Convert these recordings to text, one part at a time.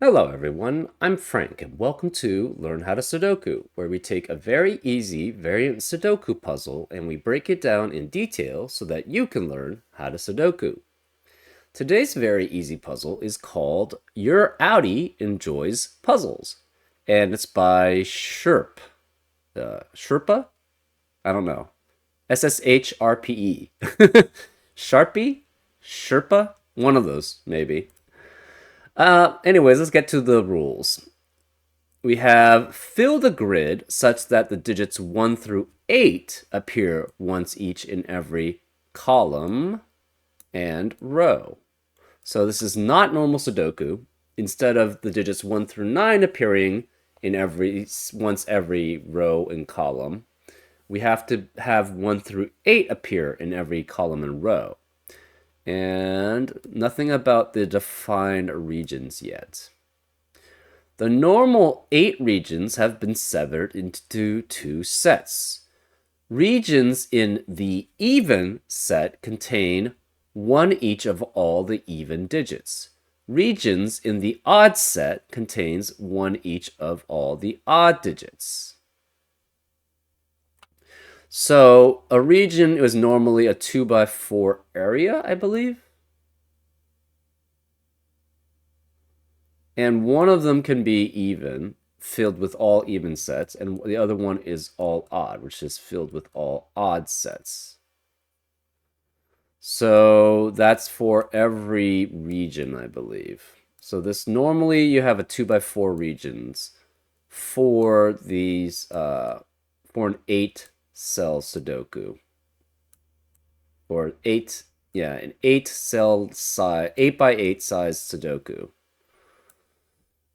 Hello everyone, I'm Frank and welcome to Learn How to Sudoku, where we take a very easy variant Sudoku puzzle and we break it down in detail so that you can learn how to Sudoku. Today's very easy puzzle is called Your Outie Enjoys Puzzles, and it's by Sherpa? I don't know. SSHRPE. Sharpie? Sherpa? One of those, maybe. Anyways, let's get to the rules. We have fill the grid such that the digits 1 through 8 appear once each in every column and row. So this is not normal Sudoku. Instead of the digits 1 through 9 appearing in once every row and column, we have to have 1 through 8 appear in every column and row. And nothing about the defined regions yet. The normal 8 regions have been severed into 2 sets. Regions in the even set contain 1 each of all the even digits. Regions in the odd set contains 1 each of all the odd digits. So a region is normally a 2 by 4 area, I believe. And one of them can be even, filled with all even sets, and the other one is all odd, which is filled with all odd sets. So that's for every region, I believe. So this normally you have a 2 by 4 regions for these for an 8 cell Sudoku. Or an 8 cell size 8 by 8 size Sudoku.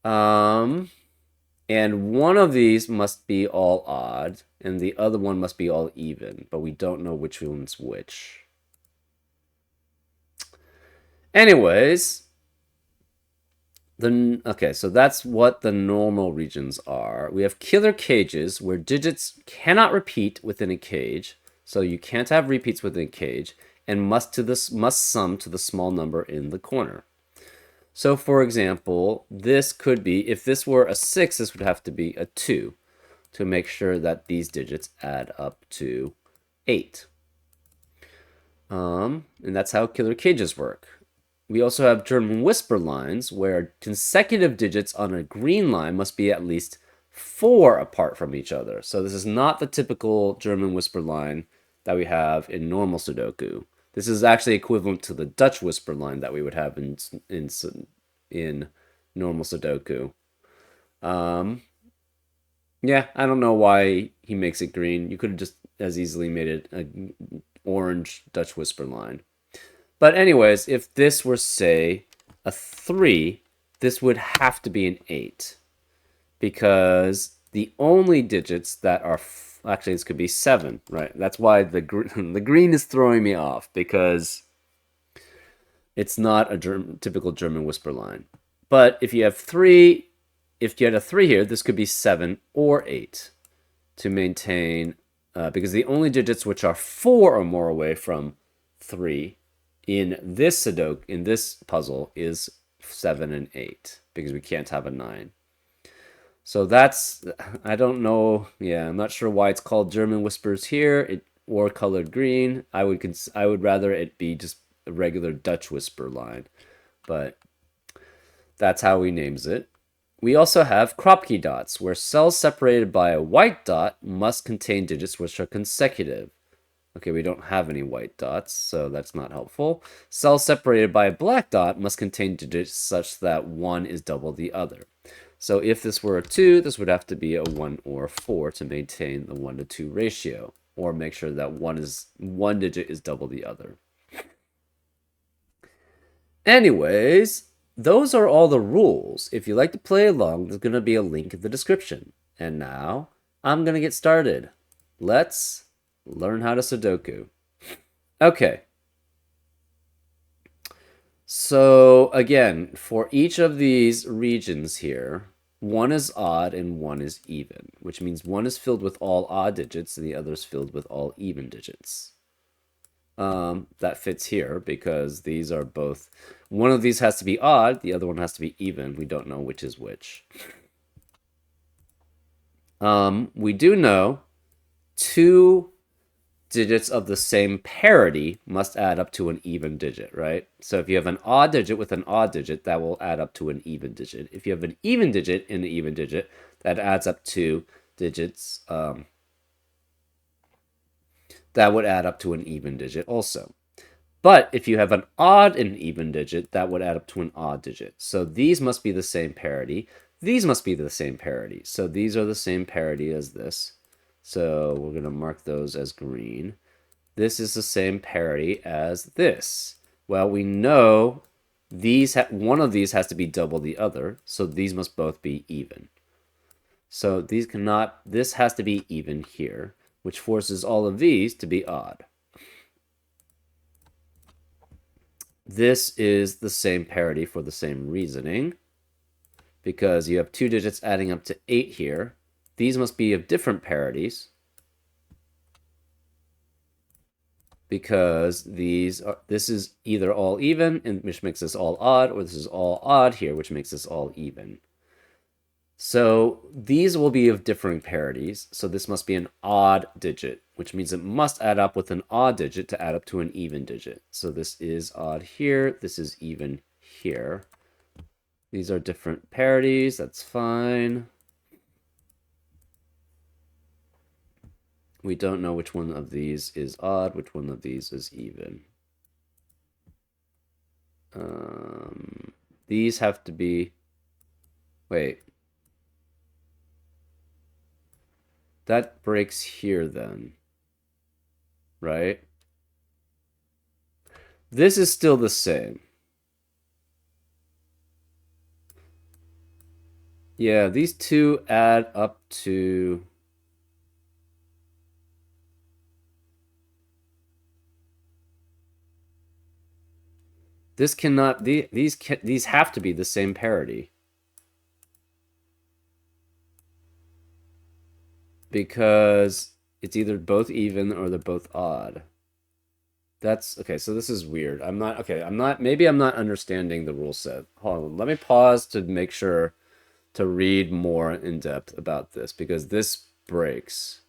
And one of these must be all odd, and the other one must be all even, but we don't know which one's which. Anyways, okay, so that's what the normal regions are. We have killer cages where digits cannot repeat within a cage, so you can't have repeats within a cage, and must sum to the small number in the corner. So for example, this could be, if this were a 6, this would have to be a 2 to make sure that these digits add up to 8. And that's how killer cages work. We also have German whisper lines where consecutive digits on a green line must be at least 4 apart from each other. So this is not the typical German whisper line that we have in normal Sudoku. This is actually equivalent to the Dutch whisper line that we would have in normal Sudoku. Yeah, I don't know why he makes it green. You could have just as easily made it an orange Dutch whisper line. But anyways, if this were, say, a 3, this would have to be an 8. Because the only digits that are... Actually, this could be 7, right? That's why the green is throwing me off, because it's not a typical German whisper line. But if you have 3, if you had a 3 here, this could be 7 or 8 to maintain... because the only digits which are 4 or more away from 3 in this Sudoku, in this puzzle, is 7 and 8, because we can't have a 9. So that's, I don't know, yeah, I'm not sure why it's called German Whispers here, or colored green. I would rather it be just a regular Dutch whisper line, but that's how he names it. We also have Kropke dots, where cells separated by a white dot must contain digits which are consecutive. Okay, we don't have any white dots, so that's not helpful. Cells separated by a black dot must contain digits such that one is double the other. So if this were a 2, this would have to be a 1 or a 4 to maintain the 1 to 2 ratio, or make sure that one digit is double the other. Anyways, those are all the rules. If you like to play along, there's going to be a link in the description. And now, I'm going to get started. Let's learn how to Sudoku. Okay. So again, for each of these regions here, one is odd and one is even, which means one is filled with all odd digits and the other is filled with all even digits. That fits here because these are both, One of these has to be odd, the other one has to be even. We don't know which is which. We do know 2 digits of the same parity must add up to an even digit, right? So if you have an odd digit with an odd digit, that will add up to an even digit. If you have an even digit in an even digit, that adds up to digits, that would add up to an even digit also. But if you have an odd and even digit, that would add up to an odd digit. So these must be the same parity. These must be the same parity. So these are the same parity as this. So we're going to mark those as green. This is the same parity as this. Well, we know one of these has to be double the other, so these must both be even. So this has to be even here, which forces all of these to be odd. This is the same parity for the same reasoning, because you have 2 digits adding up to 8 here. These must be of different parities, because this is either all even, which makes this all odd, or this is all odd here, which makes this all even. So these will be of differing parities, so this must be an odd digit, which means it must add up with an odd digit to add up to an even digit. So this is odd here, this is even here. These are different parities, that's fine. We don't know which one of these is odd, which one of these is even. These have to be... Wait. That breaks here then. Right? This is still the same. Yeah, these two add up to... This cannot... These have to be the same parity. Because it's either both even or they're both odd. That's okay. So this is weird. Maybe I'm not understanding the rule set. Hold on. Let me pause to make sure to read more in depth about this, because this breaks.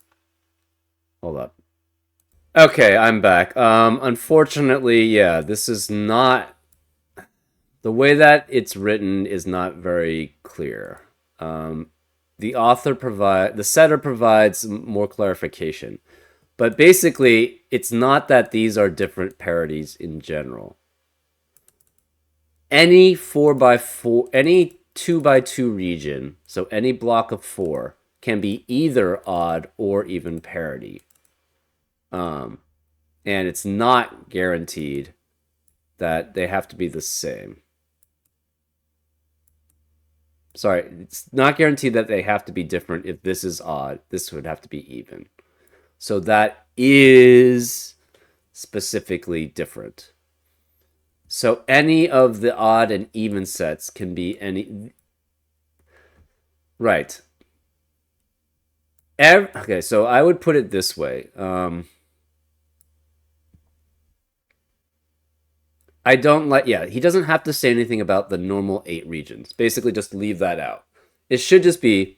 Hold up. Okay, I'm back. Unfortunately, yeah, this is not... The way that it's written is not very clear. The setter provides more clarification. But basically, it's not that these are different parities in general. Any 4x4, any 2x2 region, so any block of 4, can be either odd or even parity. And it's not guaranteed that they have to be the same. Sorry, it's not guaranteed that they have to be different. If this is odd, this would have to be even. So that is specifically different. So any of the odd and even sets can be any... Right. Okay, so I would put it this way. I don't like... Yeah, he doesn't have to say anything about the normal 8 regions. Basically, just leave that out. It should just be...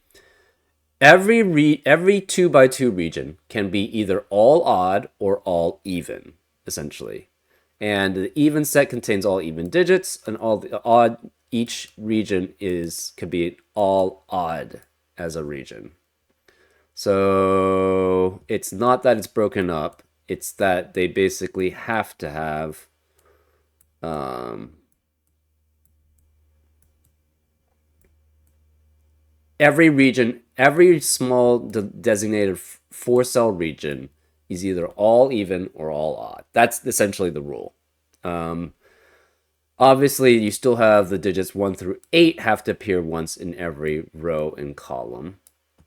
Every 2x2 region can be either all odd or all even, essentially. And the even set contains all even digits, and all the odd, each region could be all odd as a region. So it's not that it's broken up, it's that they basically have to have every region, every small designated 4-cell region is either all even or all odd. That's essentially the rule. Obviously, you still have the digits 1 through 8 have to appear once in every row and column,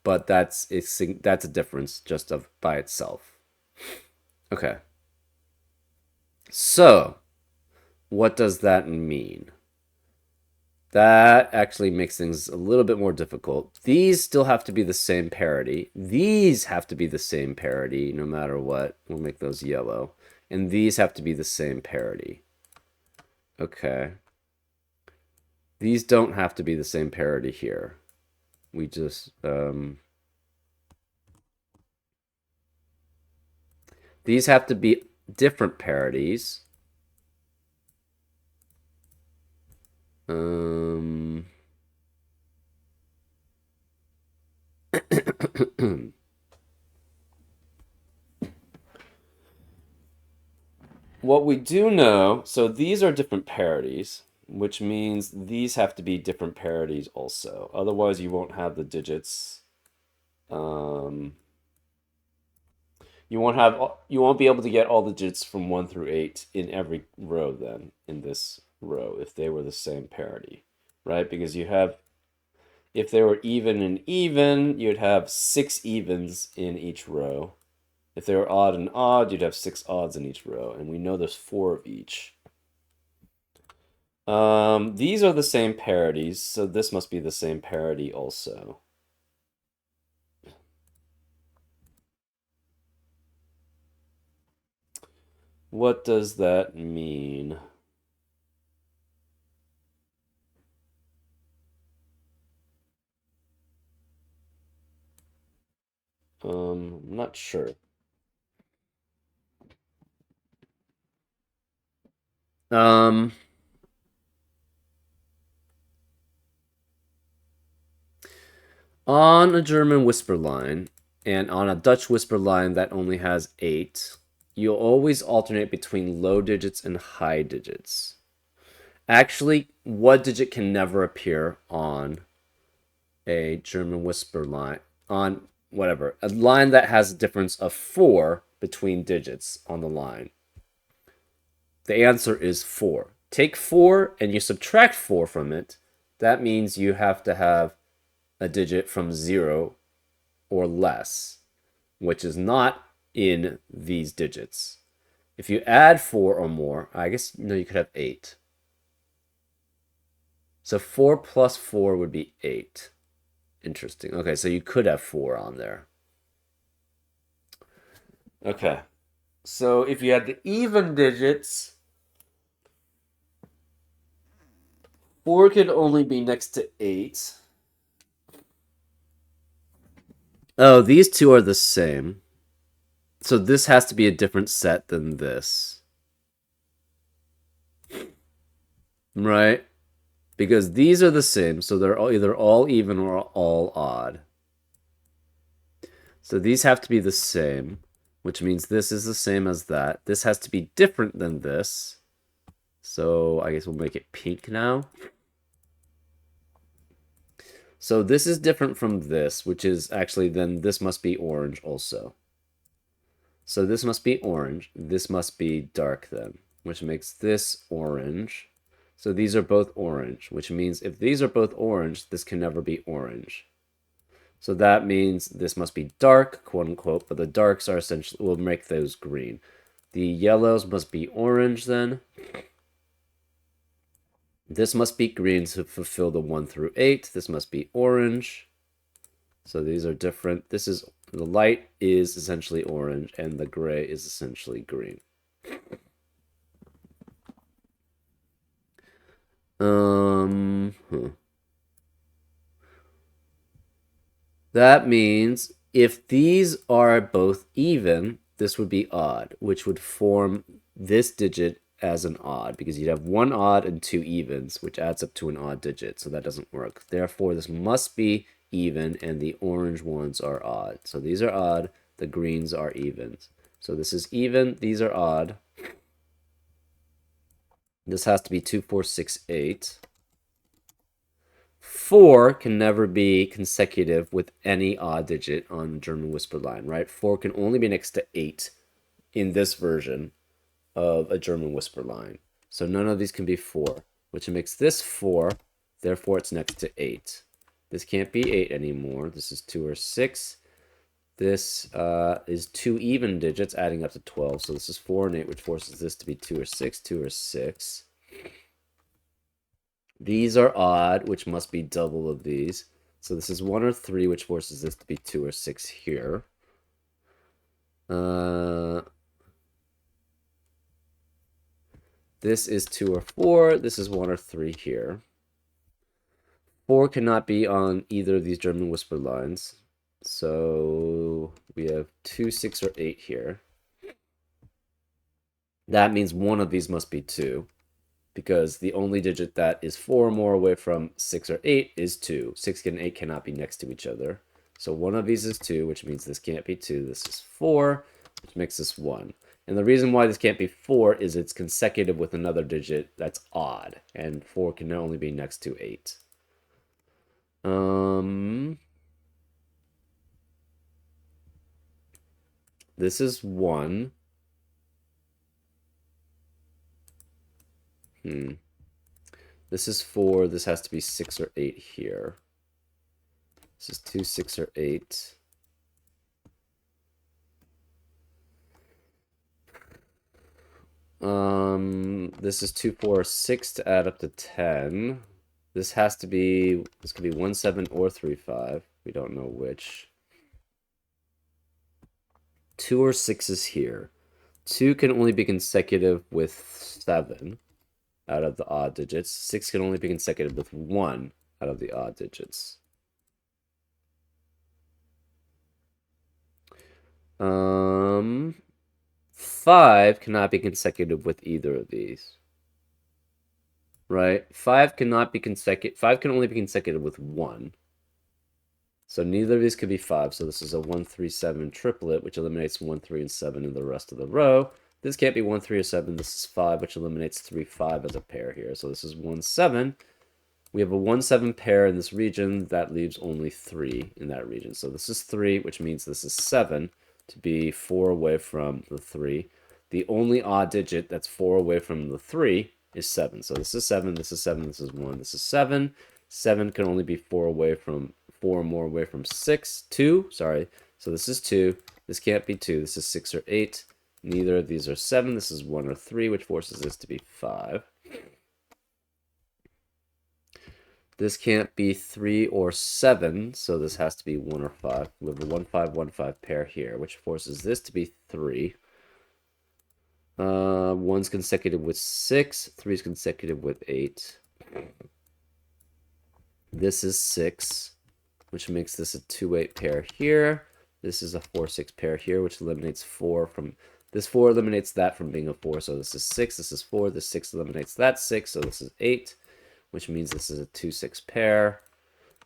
but that's a difference just by itself. Okay. So, what does that mean? That actually makes things a little bit more difficult. These still have to be the same parity. These have to be the same parity no matter what. We'll make those yellow. And these have to be the same parity. Okay. These don't have to be the same parity here. We just these have to be different parities. What we do know, so these are different parities, which means these have to be different parities also. Otherwise, you won't have the digits. You won't be able to get all the digits from 1 through 8 in every row then, in this row, if they were the same parity, right? Because you have, if they were even and even, you'd have 6 evens in each row. If they were odd and odd, you'd have 6 odds in each row, and we know there's 4 of each. These are the same parities, so this must be the same parity also. What does that mean? I'm not sure. On a German whisper line and on a Dutch whisper line that only has 8, you'll always alternate between low digits and high digits. Actually, what digit can never appear on a German whisper line? On whatever, a line that has a difference of 4 between digits on the line. The answer is 4. Take 4 and you subtract 4 from it. That means you have to have a digit from 0 or less, which is not in these digits. If you add 4 or more, I guess no, you could have 8. So 4 plus 4 would be 8. Interesting. Okay, so you could have 4 on there. Okay. So if you had the even digits, 4 could only be next to 8. Oh, these two are the same. So this has to be a different set than this. Right? Because these are the same, so they're either all even or all odd. So these have to be the same, which means this is the same as that. This has to be different than this. So I guess we'll make it pink now. So this is different from this, which is actually then this must be orange also. So this must be orange. This must be dark then, which makes this orange. So these are both orange, which means if these are both orange, this can never be orange. So that means this must be dark, quote unquote, but the darks are essentially, we'll make those green. The yellows must be orange then. This must be green to fulfill the 1 through 8. This must be orange. So these are different. This is, the light is essentially orange and the gray is essentially green. That means if these are both even, this would be odd, which would form this digit as an odd, because you'd have 1 odd and 2 evens, which adds up to an odd digit, so that doesn't work. Therefore, this must be even, and the orange ones are odd. So these are odd, the greens are evens. So this is even, these are odd. This has to be 2, 4, 6, 8. 4 can never be consecutive with any odd digit on the German whisper line, right? 4 can only be next to 8 in this version of a German whisper line. So none of these can be 4, which makes this 4, therefore it's next to 8. This can't be 8 anymore. This is 2 or 6. This is 2 even digits adding up to 12. So this is 4 and 8, which forces this to be 2 or 6, 2 or 6. These are odd, which must be double of these. So this is 1 or 3, which forces this to be 2 or 6 here. This is 2 or 4. This is 1 or 3 here. 4 cannot be on either of these German whisper lines. So we have 2, 6, or 8 here. That means one of these must be 2, because the only digit that is 4 or more away from 6 or 8 is 2. 6 and 8 cannot be next to each other. So one of these is 2, which means this can't be 2. This is 4, which makes this 1. And the reason why this can't be 4 is it's consecutive with another digit that's odd, and 4 can only be next to 8. This is 1. This is 4. This has to be 6 or 8 here. This is 2, 6, or 8. This is 2, 4, or 6 to add up to 10. This could be 1, 7, or 3, 5. We don't know which. 2 or 6 is here. 2 can only be consecutive with 7 out of the odd digits. 6 can only be consecutive with 1 out of the odd digits. 5 cannot be consecutive with either of these. Right? 5 cannot be consecutive. 5 can only be consecutive with 1. So neither of these could be 5. So this is a 1, 3, 7 triplet, which eliminates 1, 3, and 7 in the rest of the row. This can't be 1, 3, or 7. This is 5, which eliminates 3, 5 as a pair here. So this is 1, 7. We have a 1, 7 pair in this region. That leaves only 3 in that region. So this is 3, which means this is 7 to be 4 away from the 3. The only odd digit that's 4 away from the 3 is 7. So this is 7, this is 7, this is 1, this is 7. 7 can only be 4 or more away from 6. 2, sorry. So this is 2. This can't be 2. This is 6 or 8. Neither of these are 7. This is 1 or 3, which forces this to be 5. This can't be 3 or 7, so this has to be 1 or 5. We have a 1, 5, 1, 5 pair here, which forces this to be 3. 1's consecutive with 6. 3's consecutive with 8. This is 6, which makes this a 2, 8 pair here. This is a 4, 6 pair here, which eliminates 4 from... This 4 eliminates that from being a 4, so this is 6, this is 4. This 6 eliminates that 6, so this is 8, which means this is a 2, 6 pair.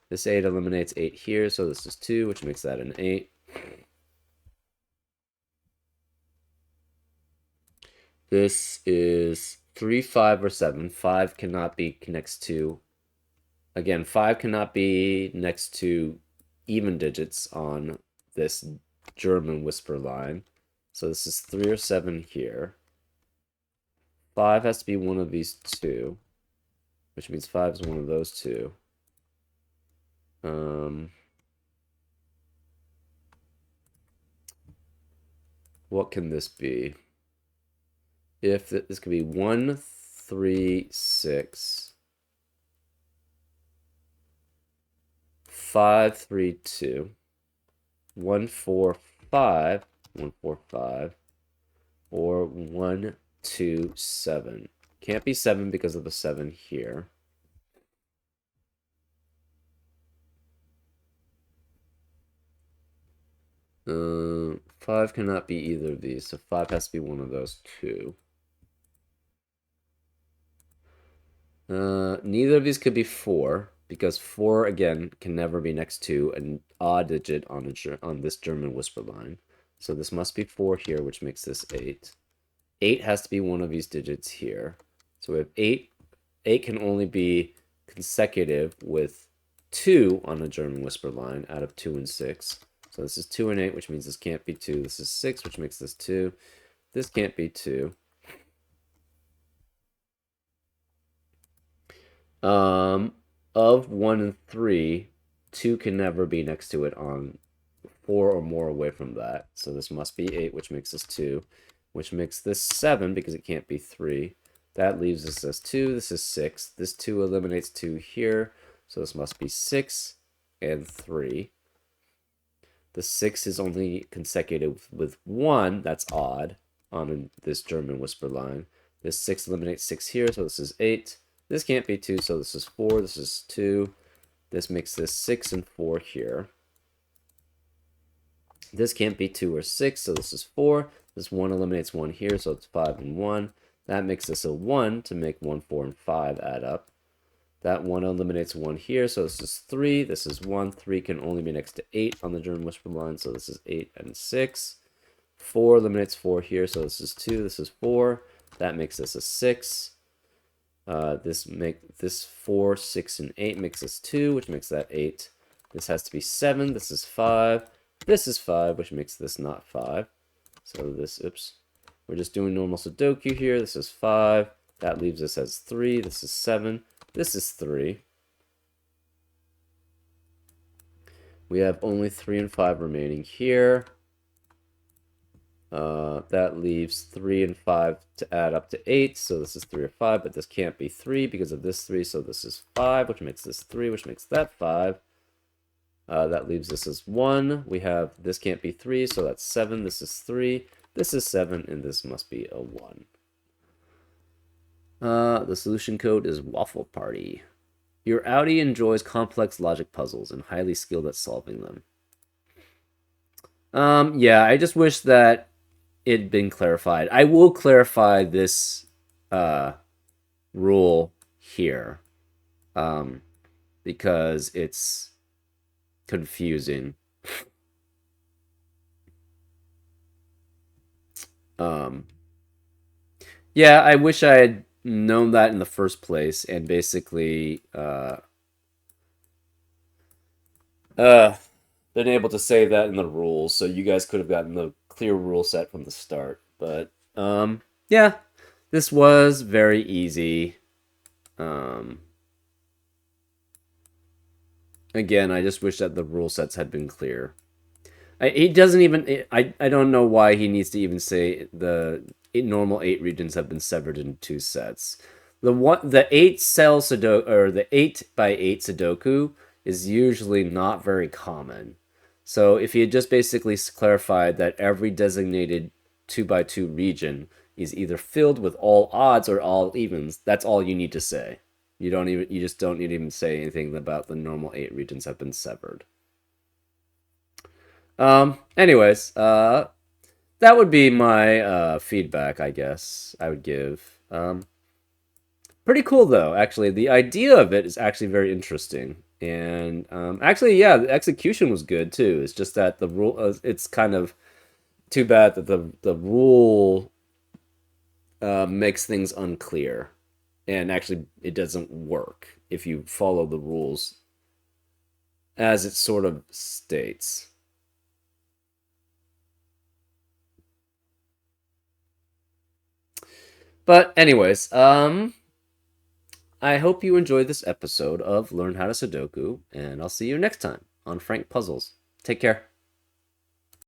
This 8 eliminates 8 here, so this is 2, which makes that an 8. This is 3, 5, or 7. 5 cannot be next to... Again, 5 cannot be next to even digits on this German whisper line. So this is 3 or 7 here. 5 has to be one of these two, which means 5 is one of those two. What can this be? If this could be 1, 3, 6, 5, 3, 2, 1, 4, 5, 1, 4, 5, or 1, 2, 7. Can't be 7 because of the 7 here. Five cannot be either of these, so 5 has to be one of those two. Neither of these could be 4, because 4, again, can never be next to an odd digit on this German whisper line. So this must be 4 here, which makes this 8. 8 has to be one of these digits here. So we have 8. 8 can only be consecutive with 2 on a German whisper line out of 2 and 6. So this is 2 and 8, which means this can't be 2. This is 6, which makes this 2. This can't be 2. Of 1 and 3, 2 can never be next to it on 4 or more away from that. So this must be 8, which makes this 2, which makes this 7 because it can't be 3. That leaves us as 2. This is 6. This 2 eliminates 2 here. So this must be 6 and 3. The 6 is only consecutive with 1. That's odd on this German whisper line. This 6 eliminates 6 here, so this is 8. This can't be 2, so this is 4. This is 2. This makes this 6 and 4 here. This can't be 2 or 6, so this is 4. This 1 eliminates 1 here, so it's 5 and 1. That makes this a 1 to make 1, 4, and 5 add up. That 1 eliminates 1 here, so this is 3. This is 1. 3 can only be next to 8 on the German whisper line, so this is 8 and 6. 4 eliminates 4 here, so this is 2. This is 4. That makes this a 6. This 4, 6, and 8 makes this 2, which makes that 8. This has to be 7. This is 5. This is 5, which makes this not 5. So this, oops. We're just doing normal Sudoku here. This is 5. That leaves us as 3. This is 7. This is 3. We have only 3 and 5 remaining here. That leaves 3 and 5 to add up to 8. So this is 3 or 5, but this can't be 3 because of this 3. So this is 5, which makes this 3, which makes that 5. That leaves this as 1. We have, this can't be 3, so that's 7. This is 3. This is 7, and this must be a 1. The solution code is Waffle Party. Your Outie enjoys complex logic puzzles and highly skilled at solving them. Yeah, I just wish that it'd been clarified. I will clarify this rule here because it's confusing. Yeah, I wish I had known that in the first place and basically been able to say that in the rules, so you guys could have gotten the clear rule set from the start. But yeah, this was very easy. Again, I just wish that the rule sets had been clear. He doesn't even. I don't know why he needs to even say the normal 8 regions have been severed into 2 sets. The 8-cell Sudoku, or the 8x8 Sudoku, is usually not very common. So if he had just basically clarified that every designated 2x2 region is either filled with all odds or all evens, that's all you need to say. You just don't need to even say anything about the normal 8 regions have been severed. Anyways, that would be my feedback, I guess I would give. Pretty cool though, actually. The idea of it is actually very interesting. And actually, yeah, the execution was good too. It's just that the rule, it's kind of too bad that the rule makes things unclear. And actually, it doesn't work if you follow the rules as it sort of states. But anyways, I hope you enjoyed this episode of Learn How to Sudoku, and I'll see you next time on Frank Puzzles. Take care.